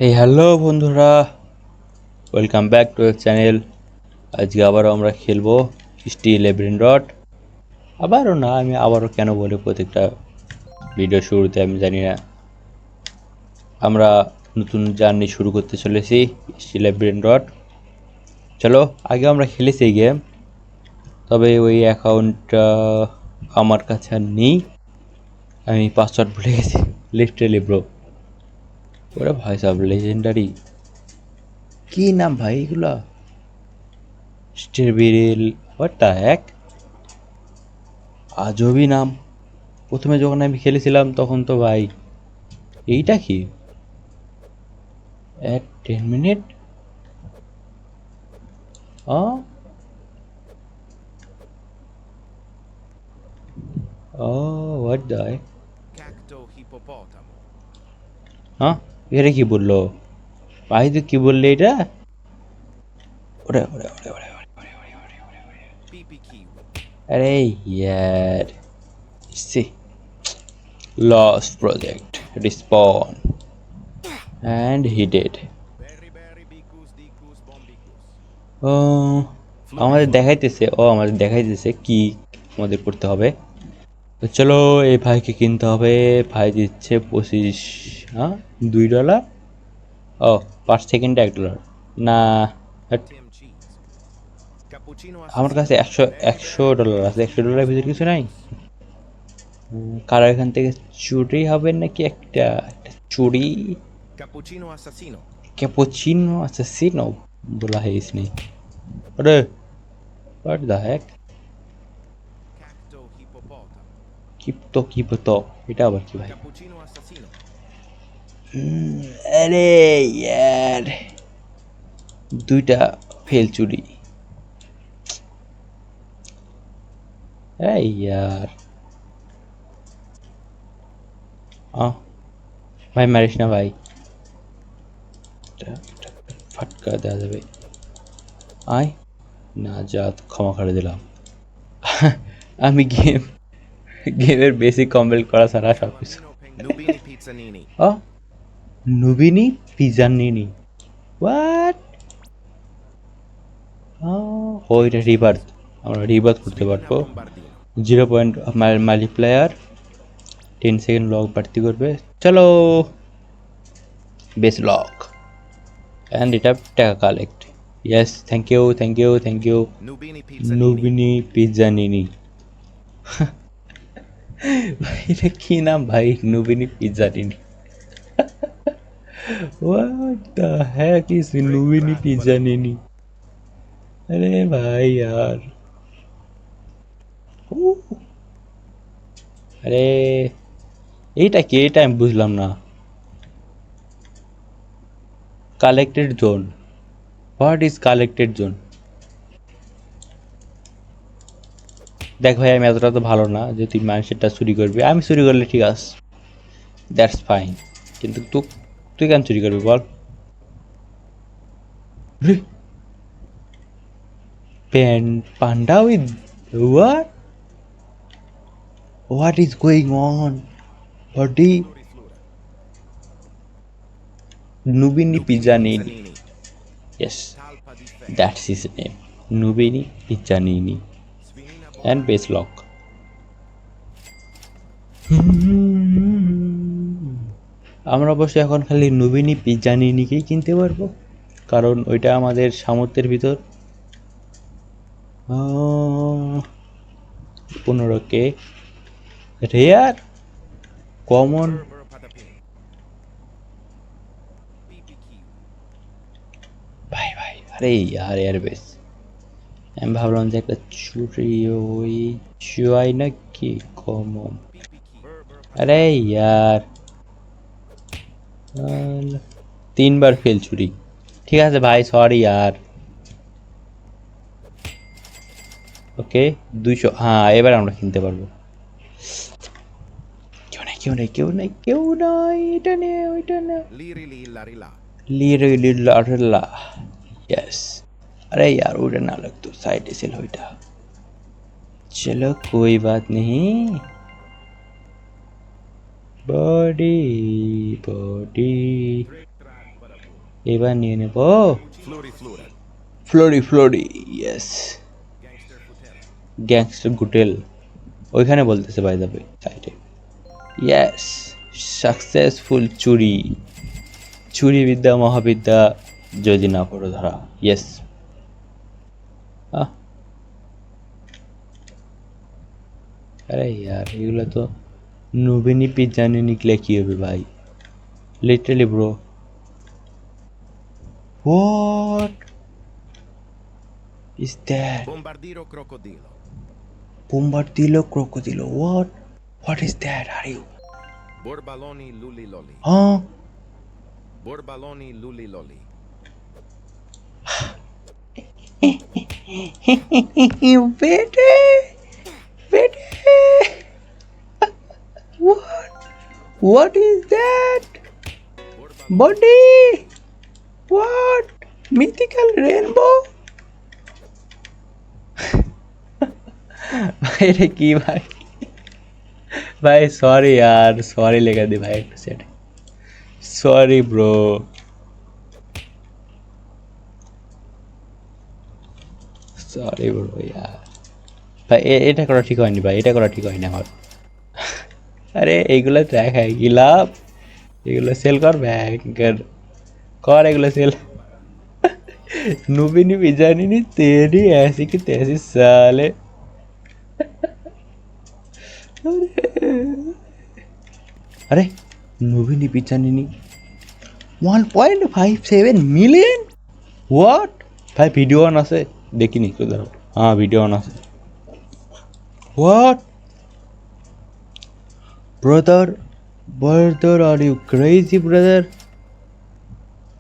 এই হ্যালো বন্ধুরা, welcome back to the channel. আজকে আবারও আমরা খেলবো স্টিল ব্রেন রট। আবারও না, আমি আবারও কেন বলে প্রত্যেকটা ভিডিও শুরুতে আমি জানি না। আমরা নতুন জার্নি শুরু করতে চলেছি স্টিল ব্রেন রট। চলো, আগে আমরা খেলেছি এই গেম, তবে ওই অ্যাকাউন্টটা আমার কাছে আর নেই। আমি পাসওয়ার্ড ভুলে গেছি, লিটারেলি ব্রো। ওরা ভাই সাব লেজেন্ডারি কি নাম ভাই এগুলা? স্ট্রবেরিল, হোয়াট দ্য হ্যাক, আজবই নাম। প্রথমে যখন আমি খেলেছিলাম তখন তো ভাই এইটা কি at 10 minute oh oh what the Cacto hippopotamo. হ্যাঁ, এটা কি বললো ভাই? তুই কি বললি এটা? ওরে ওরে ওরে ওরে Pipi kiwi. আরে ইয়ার, see loss project respawn and he dead. Berry berry bicus dicus bombicus. ও আমাদের দেখাইতেছে, কি আমাদের করতে হবে। তো চলো, এই ভাইকে কিনতে হবে। ভাই দিচ্ছে 25, হ্যাঁ, $2। ও, পার সেকেন্ডে $1 না। Hat, Tim cheese. Cappuccino আমার কাছে assassino. একশো Berry একশো berry ডলার bicus আছে, $100 dicus ভিতরে কিছু নাই। bombicus. কারো এখান থেকে চুরি হবে নাকি? একটা একটা চুরি। Cappuccino assassino. ক্যাপুচিনো অ্যাসাসিনো बोला है इसने। अरे what the hack, Cacto hippopotamo. কিপতো এটা আবার কি ভাই? Cappuccino assassino. আরে ইয়ার, দুইটা ফেল চুরি। এই ইয়ার, আহ ভাই মারিস না ভাই, ফাটকা দেওয়া যাবে। আয় না, যা ক্ষমা করে দিলাম। আমি গেমের বেসিক কমপ্লিট করা ছাড়া সব কিছু। Salamino Nubini pizzanini. ও, নুবিনি পিজানিনি, হোয়াট? ও, এটা রিবার্থ, আমরা রিবার্থ করতে Sfilina পারবো। bombardino. 0 মাল্টিপ্লায়ার 10 সেকেন্ড লক বাড়তি করবে। চলো, বেস লক অ্যান্ড এটা টাকা collect. Yes, thank you thank you thank you. Nubini pizzanini. নুবিনি পিজানিনি, ভাই এটা কি নাম ভাই? নুবিনি পিজানিনি, হোয়াট দ্য হ্যাক ইজ নুবিনি পিজানিনি? আরে ভাই यार, আরে এইটা কি? এটা আমি বুঝলাম না। Collected zone, what is collected zone? দেখ ভাই, আমি এতটা তো ভালো না যে তুই মানুষেরটা চুরি করবি। আমি চুরি করলে ঠিক আছে, দ্যাটস ফাইন, কিন্তু তুই তুই কেন চুরি করবি বল? Pan panda with what, what is going on body? Floriflora. Nubini Nubini Pizzanini, pizzanini. Yes, Talpa di ferro. That's his name, Nubini Pizzanini. Sfinina and বেস bombardino. লক। আমরা অবশ্যই এখন খালি নুবিনি পিজানিনিকেই কিনতে পারবো, কারণ ওইটা আমাদের সামর্থ্যের ভিতর। 15K rare, common. Berber patapim. Pipi kiwi. ভাই ভাই, আরে ইয়ার এয়ারবেস, আমি ভাবলাম যে একটা চুরি ওই চুয়াই নাকি কমন। Pipi kiwi. Berber আরে patapim. ইয়ার, 3বার ফেল চুরি। ঠিক আছে ভাই, সরি ইয়ার। ওকে, 200, হ্যাঁ এবার আমরা কিনতে পারবো। কেউ নাই কেউ নাই কেউ নাই কেউ নাই, এটা নে ওইটা নে। Liri li lari la. Lirili Larila, yes. अरे यार उड़े ना लग तो साइड से लोइटा। चलो कोई बात नहीं। Body body, Trick track, bada এবার নিয়ে নেব Flurry Flura. Flori yes Gangster Futera. Gangster গুটেল ওইখানে বলতেছে বাই দ্য ওয়ে সাইডে ইয়েস সাকসেসফুল চুরি বিদ্যা মহাবিদ্যা যদি না পড়ো ধরা ইয়েস আরে यार এগুলো তো নবীনী পিজানে নিকলে কি হবে ভাই literally bro what is that Bombardiro Crocodilo. Bombardilo crocodilo. What? What is that? Are you? Borbaloni Luli Loli. Huh? Borbaloni Luli Loli. Wait. What? What is that? Body? What? Mythical rainbow? भाई रे की भाई sorry यार sorry लेकर दे भाई set sorry bro sorry bro यार ভাই এটা করা ঠিক হয়নি ভাই এটা করা ঠিক হয়নি আমার আরে এইগুলো দেখাই কি লাভ এগুলো সেল কর ব্যাগ কর এগুলো সেল নুবি জানি নি তেরি ऐसी की तैसी साले अरे নুবিনি পিচানিনি 1.57 মিলিয়ন হোয়াট ভাই ভিডিও অন আছে দেখিনি তো দাঁড়াও হ্যাঁ ভিডিও অন আছে what brother are you crazy brother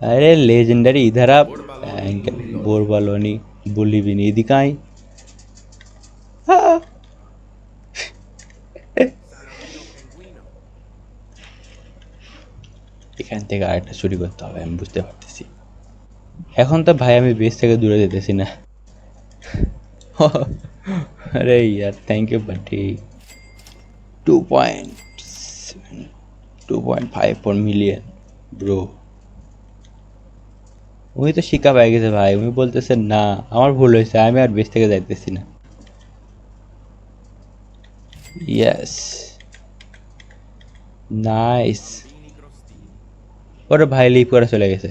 अरे लेजेंडरी इधर आप बोरबालोनी बुली भी नहीं दिखाई এখান থেকে আরেকটা চুরি করতে হবে আমি বুঝতে পারতেছি এখন তো ভাই আমি বেস থেকে দূরে যেতেছি না আরে यार थैंक यू बटी 2.54 মিলিয়ন ব্রো উনি তো শিক্ষা পেয়ে গেছে ভাই উনি বলতেছে না আমার ভুল হয়েছে আমি আর বেস থেকে যাইতেছি না ইয়েস নাইস ওরে ভাই লিভ করে চলে গেছে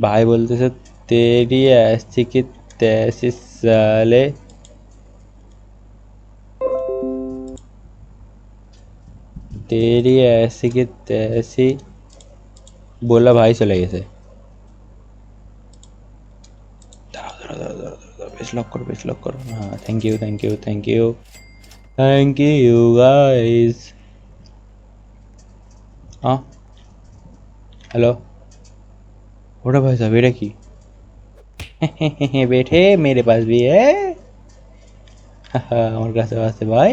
ভাই বলতেছে তেরি ऐसी की तैसी साले तेरी ऐसी की तैसी बोला भाई चले गए थे बेस लॉक करो हाँ थैंक यू गाइस हाँ हेलो ओड़ा भाई साहब बेटा की बैठे मेरे पास भी है हमारे काছে আছে ভাই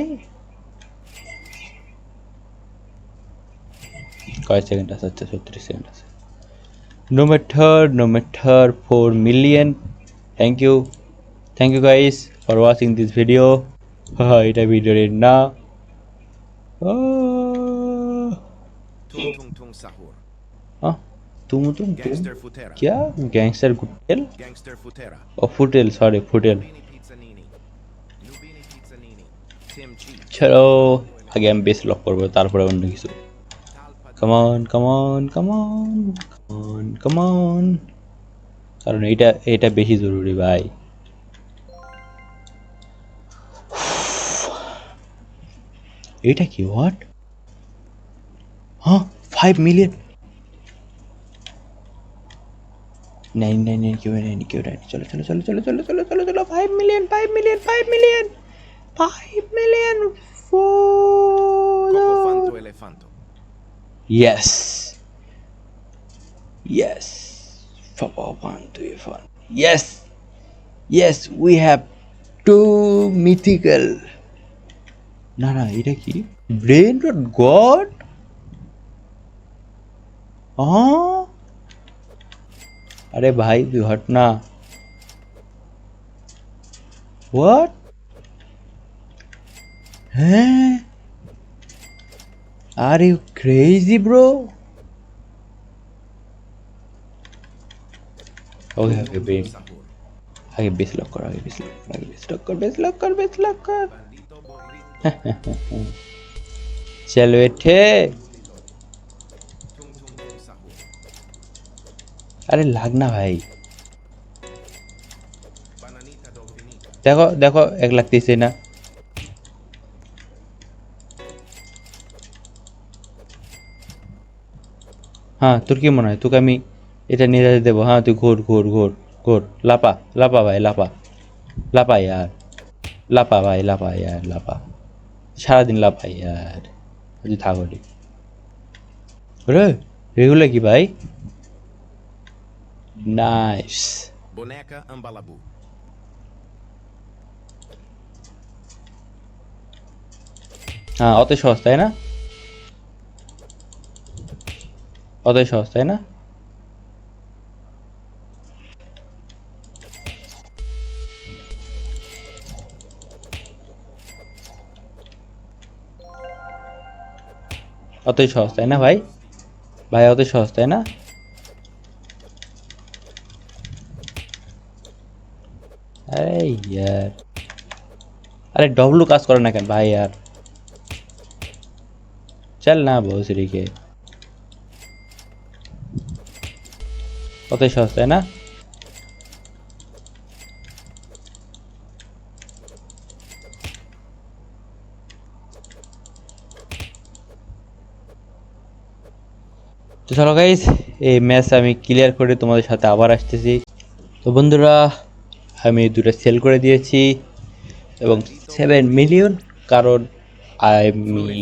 কয় সেকেন্ড আছে আচ্ছা 36 সেকেন্ড আছে no matter 4 million thank you guys for watching this video এটা ভিডিও রেড না Tung Tung Tung Sahur. तुम Gangster Futera. क्या गैंगस्टर गुटेल Gangster Futera. ओ फुटेल सॉरी फुटेल Nubini Pizzanini. Nubini Pizzanini. Tim Cheek. চলো আগে আমি বেস লক করবো তারপরে অন্য কিছু কাম অন কারণ এটা বেশি জরুরি ভাই এটা কি হোয়াট হ্যাঁ 5 মিলিয়ন नहीं क्यों नहीं चलो 5 million Cocofanto Elefanto. yes yes we have two mythical না এটা কি ব্রেন রট গড अरे भाई तू हट ना व्हाट हैं are you crazy bro okay Tum okay tum tum sahur. আগে বেশ লক কর, আগে বেশ লক কর, আগে বেশ লক কর, বেশ লক কর, বেশ লক কর। Bandito burrito. চল বেঠে। Tum tum tum sahur. আরে লাগ না ভাই, Bananita dolfinita. দেখো দেখো এক লাগতেছে না। হ্যাঁ তোর কি মনে হয় তোকে আমি এটা নিয়ে যেতে দেবো? হ্যাঁ তুই ঘোর ঘোর ঘোর ঘোর, লাপা লাপা ভাই লাপা, লাপা ইয়ার, লাপা ভাই লাপা ইয়ার, লাপা সারাদিন লাপা ইয়ার। তুই থাকো রে। রে এগুলো কি ভাই? নাইস। Boneca ambalabu. হ্যাঁ অত সহজ তাই না? অত সহজ তাই না? অতই সহজ তাই না ভাই? ভাই অত সহজ তাই না? আরে ইয়ার, আরে ডব্লু কাজ করে না কেন ভাই यार? चल ना भोसड़ी के, অতই সহজ তাই না? তো চলো গাইস, এই ম্যাচ আমি ক্লিয়ার করে তোমাদের সাথে আবার আসতেছি। তো বন্ধুরা আমি দুটো সেল করে দিয়েছি এবং 7 মিলিয়ন, কারণ আমি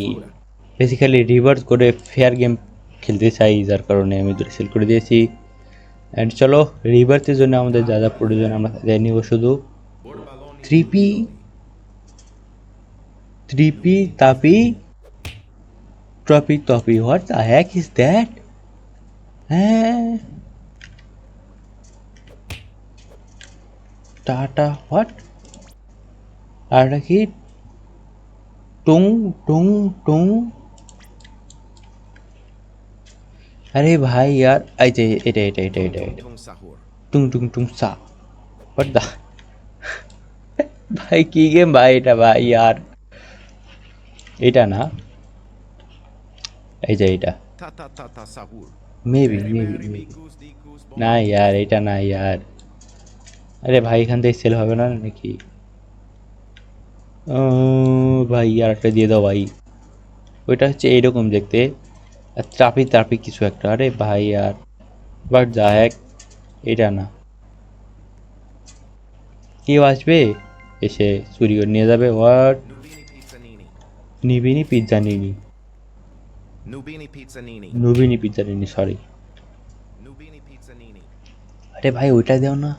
বেসিক্যালি রিভার্স করে ফেয়ার গেম খেলতে চাই, যার কারণে আমি দুটো সেল করে দিয়েছি। অ্যান্ড চলো রিভার্সের জন্য আমাদের যা যা প্রয়োজন আমরা তাই নিব, শুধু Borbaloni. 3P, 3P তাপি ট্রপি টপি, what the heck is that? হ্যাঁ টাটা হোয়াট, আর কি টুং টুং টুং? আরে ভাই यार এই যে এটা এটা এটা Tum এটা tum এটা tum sahur. টুং টুং টুং সা, হোয়াট দা ভাই কি গেম ভাই এটা ভাই यार? এটা না, এই যে এটা Ta ta ta ta sahur. Maybe Berry maybe berry maybe, mikus dikus না यार এটা না यार। আরে ভাই এখান থেকে সেল হবে না নাকি? ও ভাই আর একটা দিয়ে দাও ভাই, ওইটা হচ্ছে এইরকম দেখতে, আর ট্রাফি ট্রাফি কিছু একটা। আরে ভাই আর বাট যা এক, এটা না। কেউ আসবে এসে চুরি করে নিয়ে যাবে? What? Nubini pizzanini. নিবিনি pizza Nini, Nubini pizzanini. নুবিনি pizza Nini, sorry. Nubini pizzanini. আরে ভাই ওইটা দাও না,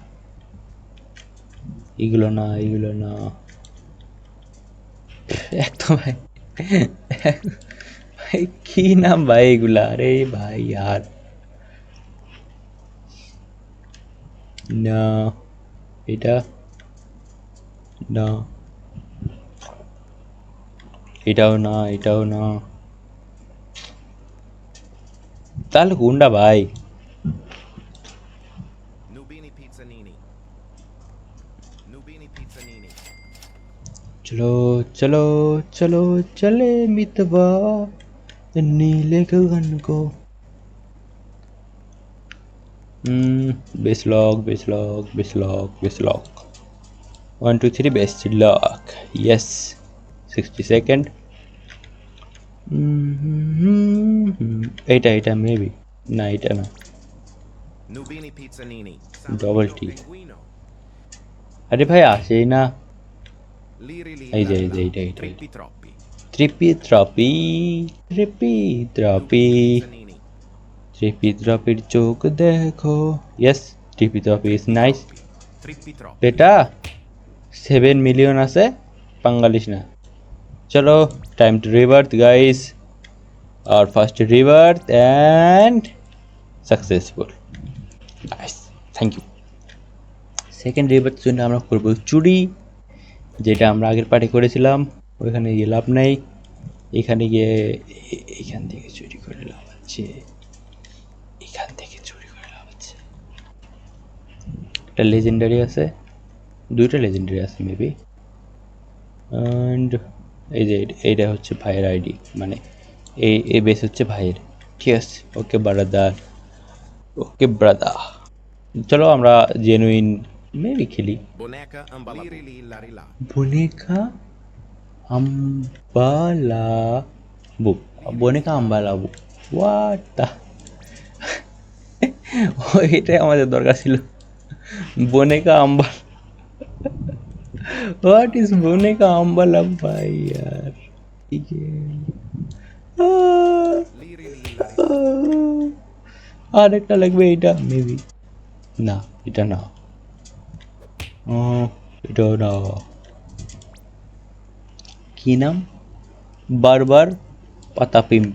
এগুলো না এগুলো না, একদম ভাই ভাই কি নাম ভাই এগুলা? আরে ভাই আর না, এটা না, এটাও না, এটাও না, তাহলে কোনটা ভাই? Nubini pizzanini. Nubini pizzanini. चलो चलो चलो चले मितवा नीले गगन को। Base lock base lock base lock base lock, 1 2 3 best lock, yes 60 second. এটা এটা মেবি, না এটা না, Nubini pizzanini. Double Saporito T. pinguino. আরে ভাই আসেই না। Liri li এই যে la এই যে la. এইটা এইটা Trippi troppi. ট্রিপি ট্রপি, ট্রিপি ট্রপি, Nubini pizzanini. ট্রিপি ট্রপির চোখ দেখো, ইয়েস Trippi Troppi is nice. Trippi troppi. বেটা 7 মিলিয়ন আছে, পাঙ্গালিস না। চলো টাইম টু রিভার্থ গাইস, আর first rebirth and successful, nice, thank you. Second রিভার্থের জন্য আমরা করবো চুরি, যেটা আমরা আগের পার্টি করেছিলাম। ওইখানে গিয়ে লাভ নেই, এখানে গিয়ে এখান থেকে চুরি করে লাভ আছে, এখান থেকে চুরি করে লাভ আছে। একটা লেজেন্ডারি আছে, দুইটা লেজেন্ডারি আছে মেবি। অ্যান্ড এই যে এইটা হচ্ছে ভাইয়ের আইডি, মানে এই বেস হচ্ছে ভাইয়ের। ঠিক আছে, ওকে ব্রাদার, ওকে ব্রাদার। চলো আমরা জেনুইন মেবি খেলি। Boneca ambalabu. Liri larila. Boneca Ambalabu, Boneca Ambalabu, what the, এটাই আমাদের দরকার ছিল। বনেকা আম্বাল, হোয়াট ইজ বনেকা আম্বালাবু ভাই यार, ঠিক Liri larila. আর একটা লাগবে এটা মেবি, না এটা না, এটা না, কি নাম, বারবার পাতাপিম,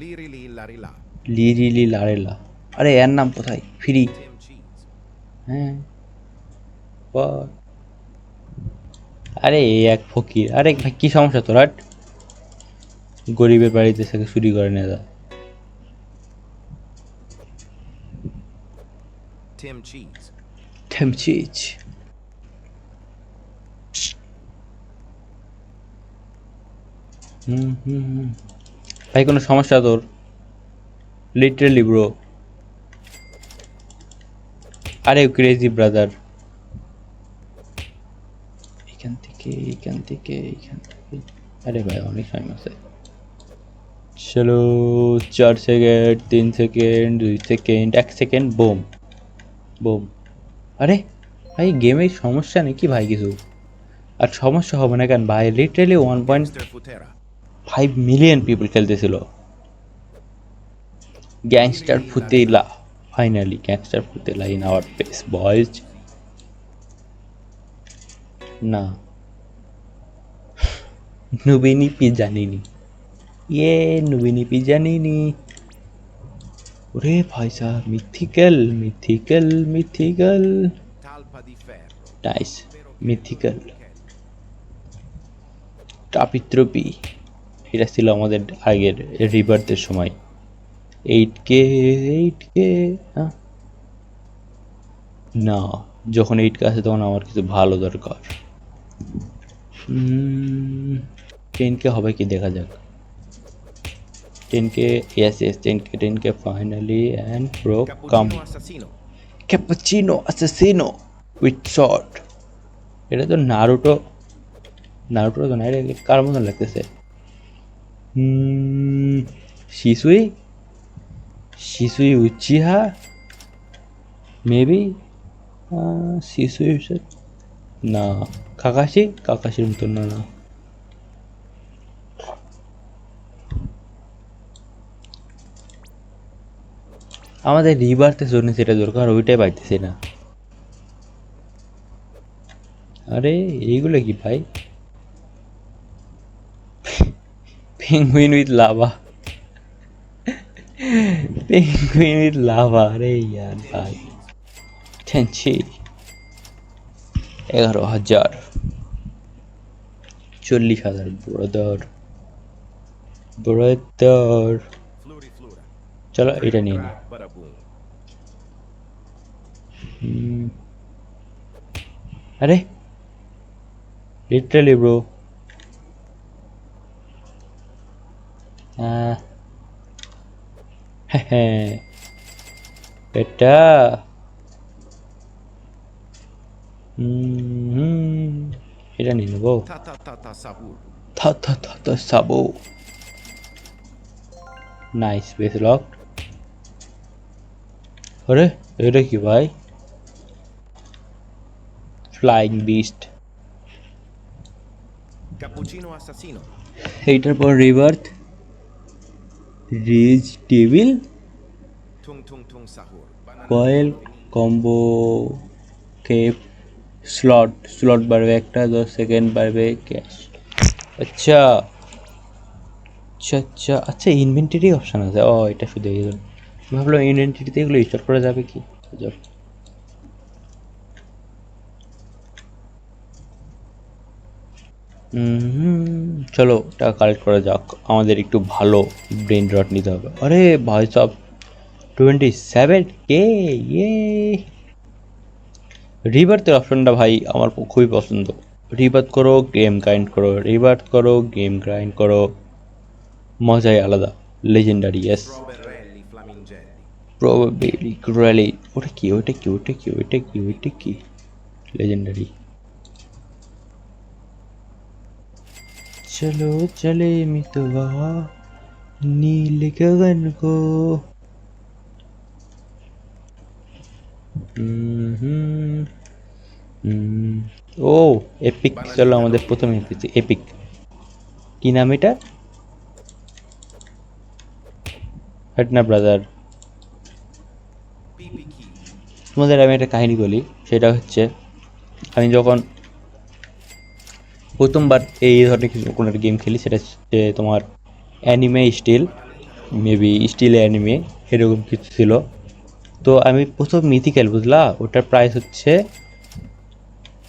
Liri larila. লিরিলি লারেলা, আরে এর নাম কোথায়, ফ্রি, Tim cheese. হ্যাঁ বাহ। আরে এই এক ফকির, আরে ভাই কি সমস্যা তোর, হাট, গরিবের বাড়িতে থেকে চুরি করে নিয়ে যা। Tim cheese. ঠেমচিচ, ভাই কোনো সমস্যা তোর, লিটারেলি ব্রো, আরে ক্রেজি ব্রাদার, এখান থেকে এখান থেকে এখান থেকে, আরে ভাই অনেক টাইম আছে। চলো 4 second, 3 second, 2 second, 1 second, boom boom. আরে ভাই গেমের সমস্যা নাকি ভাই কিছু, আর সমস্যা হবে না কেন ভাই, literally 1.5 Gangster futera. Million people খেলতেছিল। Gangster Futera, finally gangster Futera in our face boys. না নুবিনি পিজানিনি, ইয়ে নুবিনি পিজানিনি, ওরে ভাই সাহ, mythical mythical mythical, Talpa di ferro. Nice Spero che mythical. non Ken. টাপিত্রপি, এটা ছিল আমাদের আগের রিবার্থের সময়। 8K 8K, হ্যাঁ না, যখন 8K আসে তখন আমার কিছু ভালো দরকার। 10K হবে কি দেখা যাক। 10K, yes yes, 10K 10K finally, and bro come, Cappuccino assassino. Cappuccino Assassino with shot. এটা তো নারুটো, নারুটো তো না, এটা কার মতন লাগতেছে, শিসুই, শিসুই উচিহা মেবি, শিসুই না, কাকাশি, কাকাশির মতন না, না আমাদের রিবার্থের জন্য যেটা দরকার ওইটাই পাইতেছি না। আরে এইগুলো কি ভাই, penguin with lava, penguin with lava, আরে ইয়ার ভাই, টেনছি 11,000, 40,000, ব্রাদার ব্রাদার। Fluri flura. চলো এটা নিয়ে নিই। Crack bada boom. আরে লিটারালি ব্রো, হ্যাঁ এটা, এটা নিয়ে নেবো, Ta ta ta ta sahur. থা থা থা থা সাবো, নাইস বেস লক। আরে এটা কি ভাই, ফ্লাইং বিস্ট, Cappuccino assassino. এইটার পর রিবার্থ, রিজ table, Tung tung tung sahur. Banana coil, combo, cape, slot, slot বাড়বে একটা, 10 সেকেন্ড বাড়বে ক্যাশ। আচ্ছা আচ্ছা আচ্ছা আচ্ছা, ইনভেন্টরি অপশান আছে, ও এটা শুধু এই ভাবলাম ইনভেন্টরিতে এগুলো স্টার্ট করা যাবে কি। যাক। চলো টাকা কালেক্ট করা যাক, আমাদের একটু ভালো ব্রেন রট নিতে হবে। আরে ভাই সব 27K, ইয়ে রিবার্থের অপশনটা ভাই আমার খুবই পছন্দ। রিবার্থ করো, গেম গ্রাইন্ড করো, রিবার্থ করো, গেম গ্রাইন্ড করো, মজাই আলাদা। Legendary, yes. Proberelli flamingelli. Probably rally, ওটা কি, ওটা কি, ওটা কি, ওটা কি, ওটা কি? লেজেন্ডারি। चलो चले मितवा नील गगन को। ও এপিক, চলো আমাদের প্রথম এপিক। কি নাম এটা? হাটনা ব্রাদার। PPK. তোমাদের আমি একটা কাহিনী বলি, সেটা হচ্ছে আমি যখন প্রথমবার এই ধরনের কিছু কোনো একটা গেম খেলি, সেটা হচ্ছে তোমার anime steal, maybe steal anime এরকম কিছু ছিল। তো আমি প্রথম মিথিক্যাল, বুঝলা, ওটার প্রাইস হচ্ছে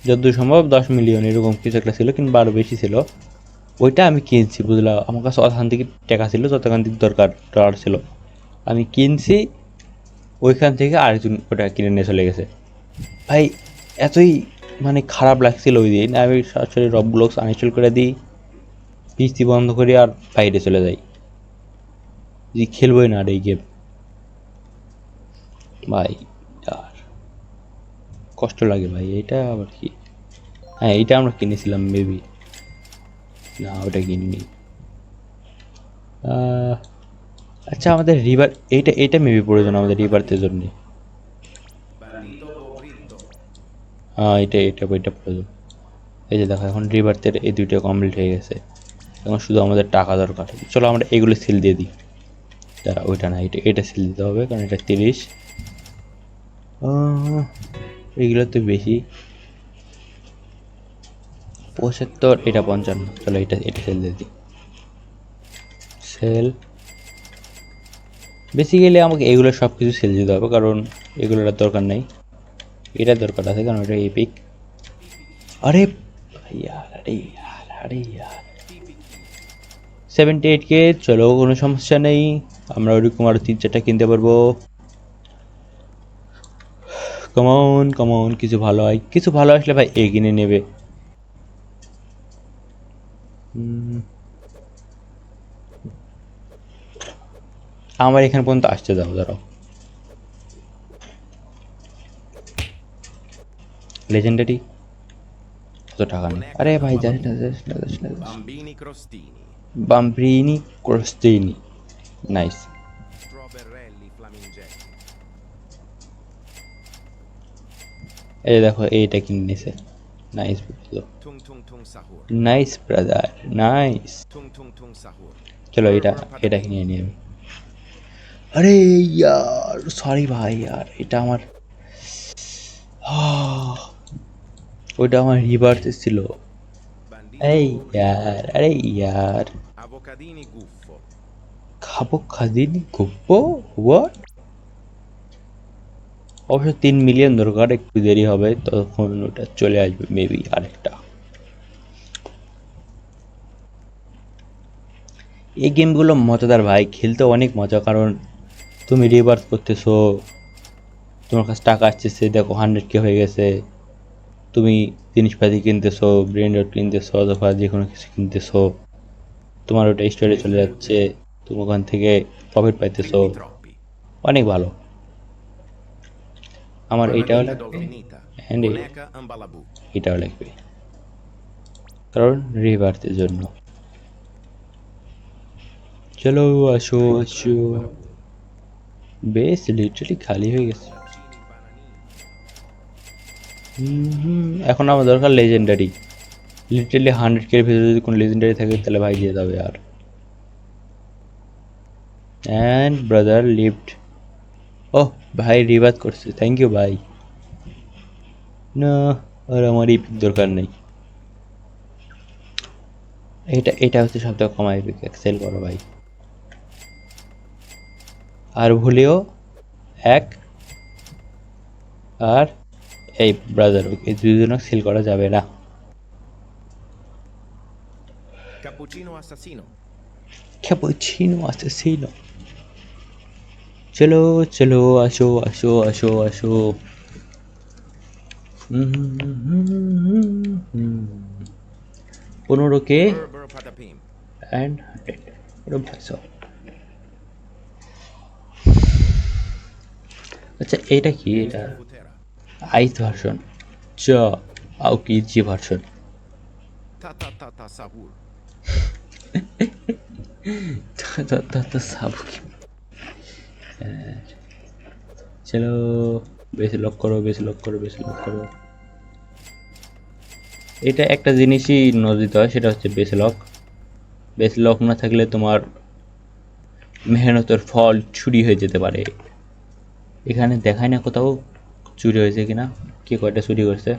যতদূর সম্ভব 10 মিলিয়ন এরকম কিছু একটা ছিল, কিংবা আরও বেশি ছিল। ওইটা আমি কিনছি, বুঝলা, আমার কাছে অতখান থেকে টাকা ছিল, যতখান থেকে দরকার ছিল আমি কিনছি। ওইখান থেকে আরেকজন ওটা কিনে নিয়ে চলে গেছে। ভাই এতই মানে খারাপ লাগছিল ওই দিন, আমি সরাসরি রবলক্স আনইনস্টল করে দিই, পিসি বন্ধ করি আর বাইরে চলে যাই, যে খেলবোই না আর এই গেম। ভাই আর কষ্ট লাগে ভাই, এটা আবার কি? হ্যাঁ, এইটা আমরা কিনেছিলাম মেবি, না ওটা কিনিনি। আচ্ছা, আমাদের রিভার, এইটা মেবি প্রয়োজন আমাদের রিভার্থের জন্য। Bandito Bobrito. হ্যাঁ, এটা প্রয়োজন। এই যে দেখো, এখন রিভার্থের এই দুইটা কমপ্লিট হয়ে গেছে, এখন শুধু আমাদের টাকা দরকার। চলো আমরা এগুলো সিল দিয়ে দিই। দাঁড়া, ওইটা না, এটা সিল দিতে হবে, কারণ এটা 30। এইগুলো তো বেশি, 75, এটা 55। চলো এটা সেল দিয়ে দিই। সেল। বেসিক্যালি আমাকে এগুলো সব কিছু সেল দিতে হবে, কারণ এগুলোর আর দরকার নেই, এটা দরকার আছে, কারণ এটা এপিক। আরে ইয়ার, আরে ইয়ার, আরে ইয়ার, 78K। চলো, কোনো সমস্যা নেই, আমরা ওইরকম আরও 3-4টা কিনতে পারবো। কমন কমন, কিছু ভালো হয়, কিছু ভালো আসলে ভাই এ কিনে নেবে। আমার এখানে পর্যন্ত আসতে দাও, দাঁড়াও। লেজেন্ডারি কত টাকা নেই? আরে ভাই, যাস না, যাস না, যাস না, যাস না। Bambini crostini. Bambini Crostini, nice. Proberelli flamingelli. এই দেখো, এইটা কিনে নিছে, নাইস বুঝলো, Tung tung tung sahur. Nice brother, nice. Tung tung tung sahur. চলো এটা Patadini. কিনে নিই আমি। আরে ইয়ার, সরি ভাই, ইয়ার এটা আমার ওইটা আমার রিভার্স ছিল। Bandito এই Bobrito. ইয়ার, আরে ইয়ার, Avocadini guffo. খাবো খাদিনি ঘুপবো, হোয়াট? অবশ্য 3 মিলিয়ন দরকার, একটু দেরি হবে, তখন ওটা চলে আসবে মেবি আরেকটা। এই গেমগুলো মজাদার ভাই, খেলতে অনেক মজা, কারণ তুমি রিভার্স করতেছো, তোমার কাছে টাকা আসতেছে, দেখো 100K হয়ে গেছে, তুমি জিনিসপাতি কিনতেছো, ব্র্যান্ডেড কিনতেছো, অথবা যে কোনো কিছু কিনতেছো, তোমার ওটা স্টোরে চলে যাচ্ছে, তুমি ওখান থেকে প্রফিট পাইতেছো, Troppi troppi. অনেক ভালো। আমার এইটাও Margarita লাগবে, dolfinita. And Boneca ambalabù. এটাও লাগবে, কারণ রিভার্সের জন্য। চলো আসো আসো, বেশ লিটারালি খালি হয়ে গেছে। Pallaccini bananini. এখন আমার দরকার লেজেন্ডারি, লিটারালি 100K এর ভিতরে যদি কোনো লেজেন্ডারি থাকে তাহলে ভাই দিয়ে যাবে। আর অ্যান্ড ব্রাদার লিফট, ওহ ভাই রিভার্স করছে, থ্যাংক ইউ ভাই। না, আর আমার এই দরকার নেই। এটা হচ্ছে সবথেকে কম আইপিক, সেল করো ভাই। আর ভুলেও এক, আর এই ব্রাদার, এই দুজনক সেল করা যাবে না। Cappuccino assassino. ক্যাপুচিনো আসেসিনো। চলো চলো, আসো আসো আসো আসো। পনেরো কে Bur patapim. অ্যান্ড 100 ওরে ভাই সব। আচ্ছা এটা কি, এটা Futera. আইস ভার্সন চ আও কি জি ভার্সন। Ta sabur. সাবু কি, চলো বেশি লক করো, বেশি লক করো, বেশি লক করো। এটা একটা জিনিসই নজর দিতে হয়, সেটা হচ্ছে বেশি লক। বেশি লক না থাকলে তোমার মেহনতের ফল চুরি হয়ে যেতে পারে। এখানে দেখায় না কোথাও চুরি হয়েছে কিনা, কে কয়টা চুরি করছে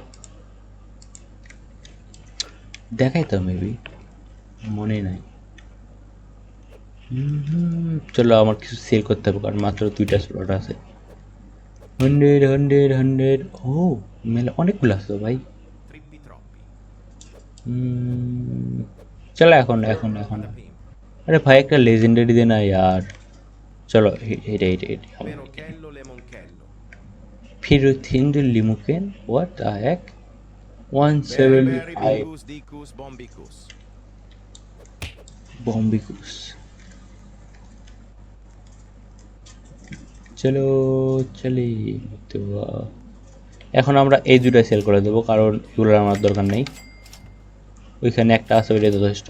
দেখাই তো মেবি, মনে নাই। চলো আমার কিছু সেল করতে হবে, কারণ মাত্র 2টা স্লট আছে। 100 ও মেলা অনেকগুলো আছে তো ভাই। Trippi troppi. চলো এখন এখন এখন Patapim. আরে ভাই একটা লেজেন্ডারি দে না यार। চলো এটা এটা এটা Penochello lemonchello. ফিরুথিন্দু লিমুকেন what the heck Berry berry 175 bicus dicus bombicus. Bombicus. চলো চলি তো এখন আমরা এই দুটো সেল করে দেবো, কারণ এগুলোর আমার দরকার নেই। ওইখানে একটা আছে, ওইটা যথেষ্ট।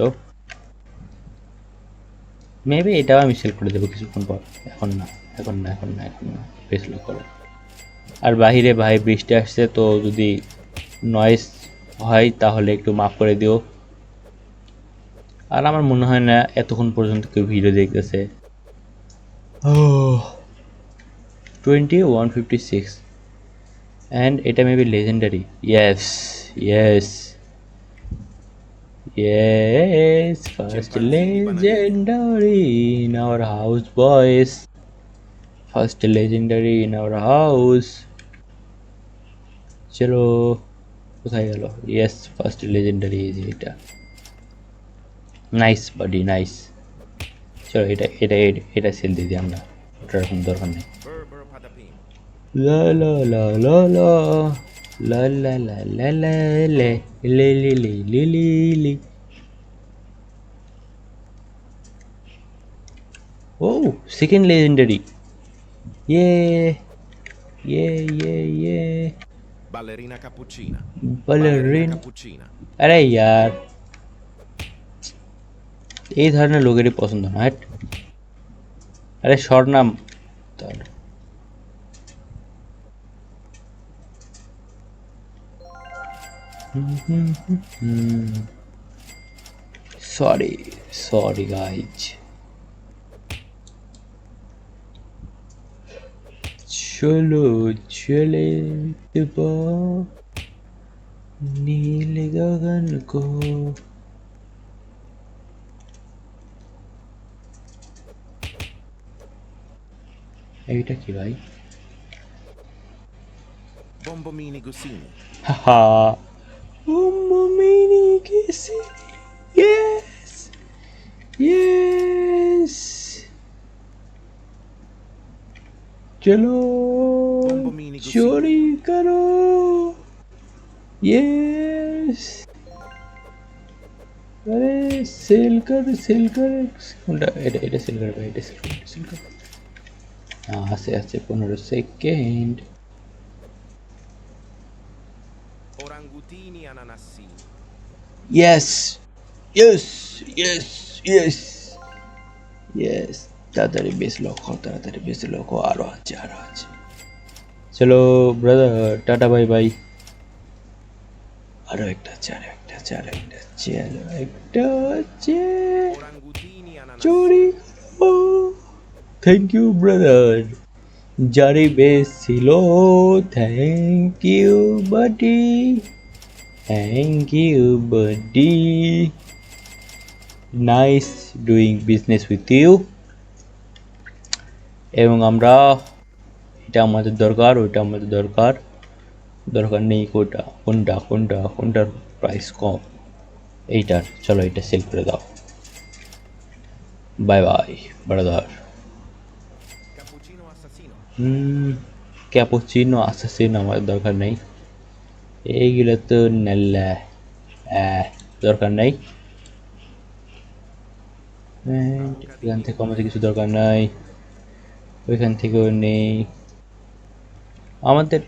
মেবি এটাও আমি সেল করে দেবো কিছুক্ষণ পর, এখন না এখন না এখন না এখন না, বেশ লোক করো। আর বাহিরে ভাই বৃষ্টি আসছে, তো যদি নয়েজ হয় তাহলে একটু মাফ করে দিও। আর আমার মনে হয় না এতক্ষণ পর্যন্ত কেউ ভিডিও দেখতেছে। 2156 অ্যান্ড এটা maybe legendary. Yes yes yes, first legendary in our house boys, first legendary in our house. চলো কোথায় গেল, ইয়েস ফার্স্ট লেজেন্ডারি ইজ এটা। Nice buddy nice. চলো এটা এটা এটা সেল দিয়ে দিই আমরা, ওটার এখন দরকার নেই। Bur patapim. লা লা লা লা লা লা লা লা লা লা লে লে লে লে লে লে লে। ও সেকেন্ড লেজেন্ডারি, ইয়ে ইয়ে ইয়ে ইয়ে। Ballerina cappuccina. বালারিন, cappuccina. আরে यार এই ধরনের লোকেরই পছন্দ না, হ্যাট। আরে স্বর্ণাম তার সরি সরি গাইজ। চলো চলে দেব নীল গগন কো। এইটা কি ভাই, Bombomini gussini. হাহা মিনি কিসি, ইয়েস ইয়েস। চলো Bombomini gussini. চুরি করো, ইয়েস। আরে সেল কর কোনটা, এটা এটা সেল করে ভাই, এটা সেল করে এটা সেল করে। আছে আছে 15 second. Orangutini ananassini. Yes yes yes yes yes. তাড়াতাড়ি বেশ লক্ষ্য, তাড়াতাড়ি বেশ লক্ষ্য, আরো আছে আরো আছে। চলো ব্রাদার টাটা বাই বাই। আরো একটা আছে আরো একটা আছে আরো একটা আছে আরো একটা আছে। Orangutini ananassini. চুরি করো। থ্যাংক ইউ ব্রাদার, জারি বেশ ছিল। Thank you buddy, thank you buddy, nice doing business with you. এবং আমরা এটা আমাদের দরকার, ওইটা আমাদের দরকার, দরকার নেই কোনটা কোনটা কোনটা কোনটার প্রাইস কম, এইটার। চলো এটা সেল করে দাও, bye bye brother. Cappuccino assassino. Cappuccino assassin আমাদের দরকার নেই। এইগুলো তো নাল্লা দরকার নাই। এখান থেকে আমাদের কিছু দরকার নাই, ওইখান থেকেও নেই আমাদের।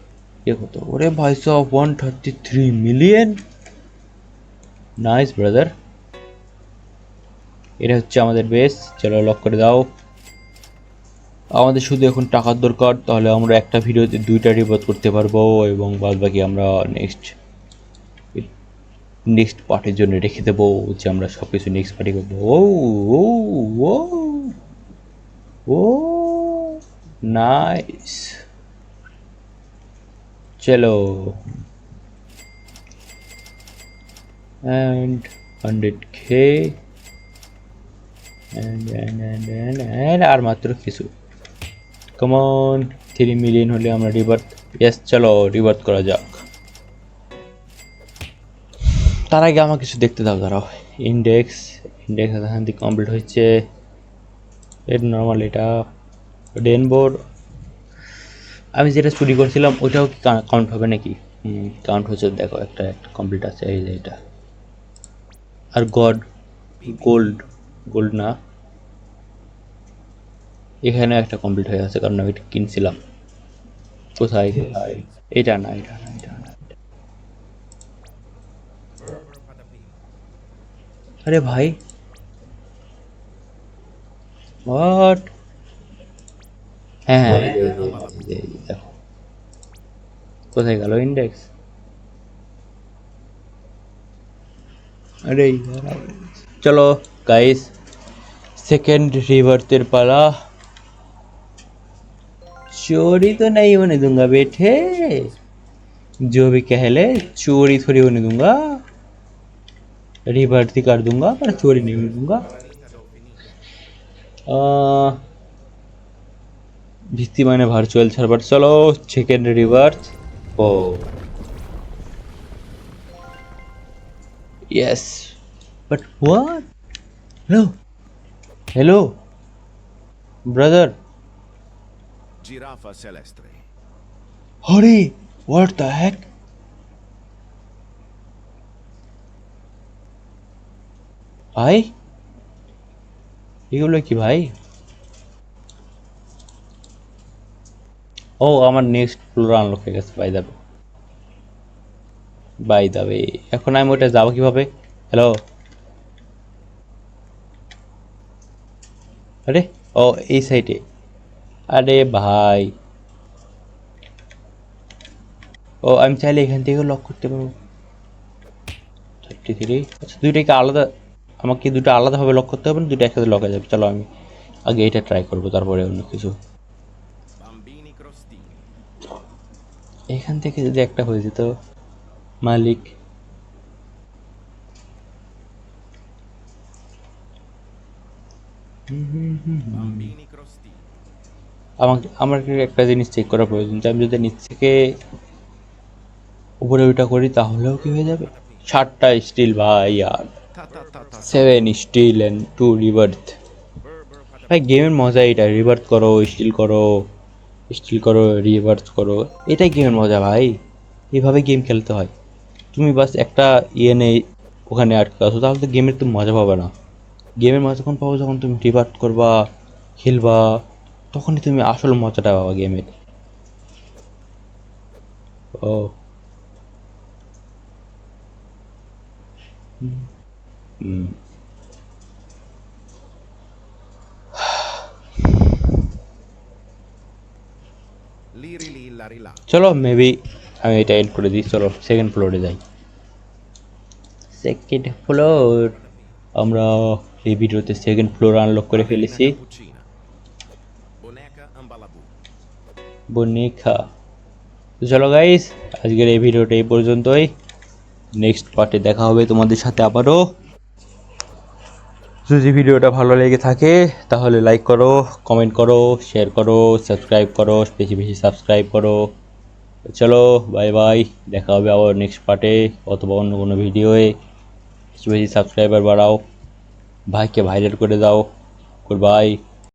ইয়ে কত ওরে ভাই সব 133 মিলিয়ন। নাইস ব্রাদার, এটা হচ্ছে আমাদের বেস। চলো লক করে দাও। আমাদের শুধু এখন টাকার দরকার, তাহলে আমরা একটা ভিডিওতে 2টা রিপোর্ট করতে পারবো এবং বাদ বাকি আমরা নেক্সট পার্টের জন্য রেখে দেবো, যে আমরা সব কিছু নেক্সট পার্টি করবো। ও ও ও ও নাইস। চলো and 100k and আর মাত্র কিছু। কমন 3 মিলিয়ন হলে আমরা রিভার্ট। ইয়েস, চলো রিভার্ট করা যাক। তার আগে আমার কিছু দেখতে দাও, দাঁড়াও। ইন্ডেক্স এখান থেকে কমপ্লিট হচ্ছে। এর নর্মাল এটা রেনবোর আমি যেটা চুরি করছিলাম ওটাও কি কাউন্ট হবে নাকি? কাউন্ট হচ্ছে, দেখো একটা কমপ্লিট আছে, এই যে এটা। আর গোল্ড না, এখানে একটা কমপ্লিট হয়ে আছে কারণ আমি এটা কিনছিলাম। কোথায়? এটা না, এটা না, এটা না। Berber padapi. আরে ভাই, হোয়াট? হ্যাঁ হ্যাঁ, দেখো কোথায় গেল ইন্ডেক্স। আরে চলো গাইস, सेकंड रिवर्तेर पाला। चोरी तो नहीं होने दूंगा बेटे, जो भी कह ले, चोरी थोड़ी होने दूंगा। रिवर्ट ही कर दूंगा पर चोरी नहीं होने दूंगा। Paranita do finita. ভিত্তি মানে ভার্চুয়াল সার্ভার। চলো second reverse. Oh yes, but what? Hello hello brother, Giraffa celestre. হরি, হোয়াট দ্য হ্যাক? ভাই এগুলো কি ভাই? ও আমার নেক্সট ফ্লোর আনলক হয়ে গেছে বাই দা ওয়ে। এখন আমি ওটা যাবো কিভাবে? হ্যালো, আরে ও এই সাইডে। আরে ভাই, ও আমি চাইলে এখান থেকে লক করতে পারবো। 33। আচ্ছা দুইটাকে আলাদা, আমাকে দুটো আলাদাভাবে লক করতে হবে না, দুটো একসাথে লক হয়ে যাবে। চলো আমি আগে এটা ট্রাই করবো, তারপরে অন্য কিছু। Bambini crostini. এখান থেকে যদি একটা হয়ে যেত মালিক। Bambini crostini. আমার একটা জিনিস চেক করা প্রয়োজন, যে আমি যদি নিচ থেকে উপরে ওইটা করি তাহলেও কি হয়ে যাবে? 7টা স্টিল ভাই, আর Ta ta ta ta. 7 steal and 2 rebirth. Berber padapi. ভাই গেমের মজা এটা, রিভার্থ করো, স্টিল করো, রিভার্থ করো, এটাই গেমের মজা ভাই। এইভাবে গেম খেলতে হয়। তুমি বাস একটা ইয়ে নেই ওখানে আটকে আছো, তাহলে তো গেমের তুমি মজা পাবে না। গেমের মজা তখন পাবো যখন তুমি রিভার্থ করবা, খেলবা, তখনই তুমি আসল মজাটা পাবা গেমের। ও হুম, Liri li lari la. চলো মেবি আমি এটা এড করে দিই। চলো সেকেন্ড ফ্লোরে যাই। সেকেন্ড ফ্লোর, আমরা এই ভিডিওতে সেকেন্ড ফ্লোর আনলক করে ফেলেছি। Ballerina cappuccina. Boneca ambalabu. বনিখা। তো চলো গাইস, আজকের এই ভিডিওটা এই পর্যন্তই। নেক্সট পার্টে দেখা হবে তোমাদের সাথে আবারও। যদি ভিডিওটা ভালো লেগে থাকে তাহলে লাইক করো, কমেন্ট করো, শেয়ার করো, সাবস্ক্রাইব করো, বেশি বেশি সাবস্ক্রাইব করো। চলো বাই বাই, দেখা হবে আবার নেক্সট পার্টে অথবা অন্য কোনো ভিডিওয়ে। বেশি বেশি সাবস্ক্রাইবার বাড়াও, ভাইকে ভাইরাল করে দাও। Good bye.